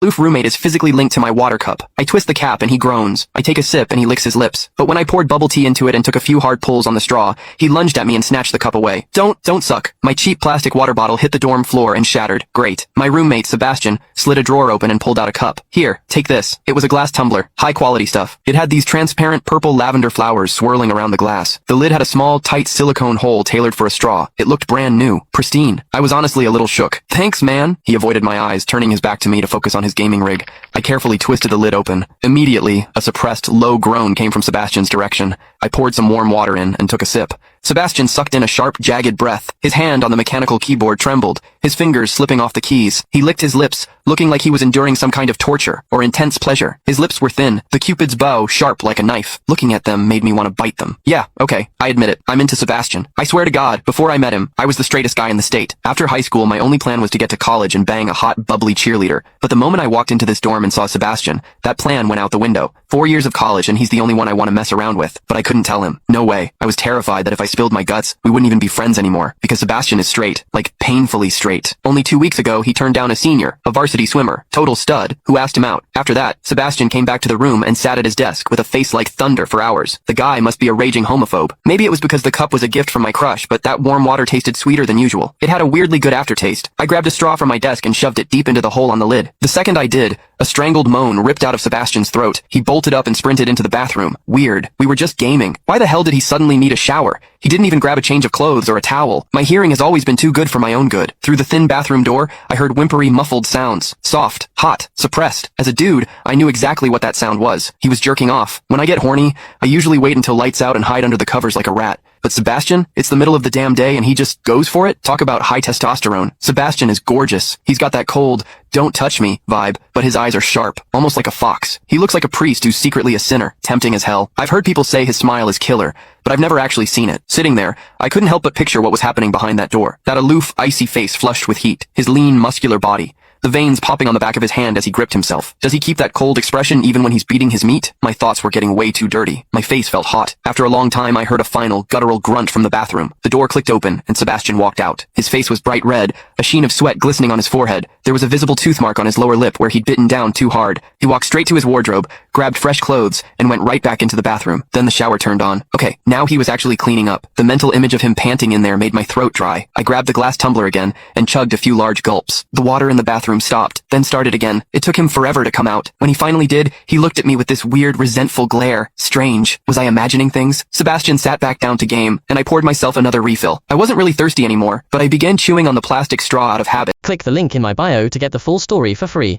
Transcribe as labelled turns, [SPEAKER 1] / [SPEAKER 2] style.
[SPEAKER 1] aloof roommate is physically linked to my water cup. I twist the cap and he groans. I take a sip and he licks his lips. But when I poured bubble tea into it and took a few hard pulls on the straw, he lunged at me and snatched the cup away. Don't suck. My cheap plastic water bottle hit the dorm floor and shattered. Great. My roommate, Sebastian, slid a drawer open and pulled out a cup. Here, take this. It was a glass tumbler. High quality stuff. It had these transparent purple lavender flowers swirling around the glass. The lid had a small, tight silicone hole tailored for a straw. It looked brand new. Pristine. I was honestly a little shook. Thanks, man. He avoided my eyes, turning his back to me to focus on his gaming rig. I carefully twisted the lid open. Immediately, a suppressed, low groan came from Sebastian's direction. I poured some warm water in and took a sip. Sebastian sucked in a sharp, jagged breath. His hand on the mechanical keyboard trembled, his fingers slipping off the keys. He licked his lips, looking like he was enduring some kind of torture or intense pleasure. His lips were thin, the Cupid's bow sharp like a knife. Looking at them made me want to bite them. Yeah, okay, I admit it. I'm into Sebastian. I swear to God, before I met him, I was the straightest guy in the state. After high school, my only plan was to get to college and bang a hot, bubbly cheerleader. But the moment I walked into this dorm and saw Sebastian, that plan went out the window. 4 years of college and he's the only one I want to mess around with. But I couldn't tell him. No way. I was terrified that if I spilled my guts, we wouldn't even be friends anymore. Because Sebastian is straight. Like, painfully straight. Only 2 weeks ago, he turned down a senior, a varsity swimmer, total stud, who asked him out. After that, Sebastian came back to the room and sat at his desk with a face like thunder for hours. The guy must be a raging homophobe. Maybe it was because the cup was a gift from my crush, but that warm water tasted sweeter than usual. It had a weirdly good aftertaste. I grabbed a straw from my desk and shoved it deep into the hole on the lid. The second I did, a strangled moan ripped out of Sebastian's throat. He bolted up and sprinted into the bathroom. Weird. We were just gaming. Why the hell did he suddenly need a shower? He didn't even grab a change of clothes or a towel. My hearing has always been too good for my own good. Through the thin bathroom door, I heard whimpery, muffled sounds. Soft, hot, suppressed. As a dude, I knew exactly what that sound was. He was jerking off. When I get horny, I usually wait until lights out and hide under the covers like a rat. But Sebastian, it's the middle of the damn day and he just goes for it? Talk about high testosterone. Sebastian is gorgeous. He's got that cold, don't touch me vibe, but his eyes are sharp, almost like a fox. He looks like a priest who's secretly a sinner, tempting as hell. I've heard people say his smile is killer, but I've never actually seen it. Sitting there, I couldn't help but picture what was happening behind that door. That aloof, icy face flushed with heat, his lean, muscular body. The veins popping on the back of his hand as he gripped himself. Does he keep that cold expression even when he's beating his meat? My thoughts were getting way too dirty. My face felt hot. After a long time, I heard a final, guttural grunt from the bathroom. The door clicked open, and Sebastian walked out. His face was bright red, a sheen of sweat glistening on his forehead. There was a visible tooth mark on his lower lip where he'd bitten down too hard. He walked straight to his wardrobe, grabbed fresh clothes, and went right back into the bathroom. Then the shower turned on. Okay, now he was actually cleaning up. The mental image of him panting in there made my throat dry. I grabbed the glass tumbler again, and chugged a few large gulps. The water in the bathroom stopped, then started again. It took him forever to come out. When he finally did, he looked at me with this weird, resentful glare. Strange. Was I imagining things? Sebastian sat back down to game, and I poured myself another refill. I wasn't really thirsty anymore, but I began chewing on the plastic straw out of habit.
[SPEAKER 2] Click the link in my bio to get the full story for free.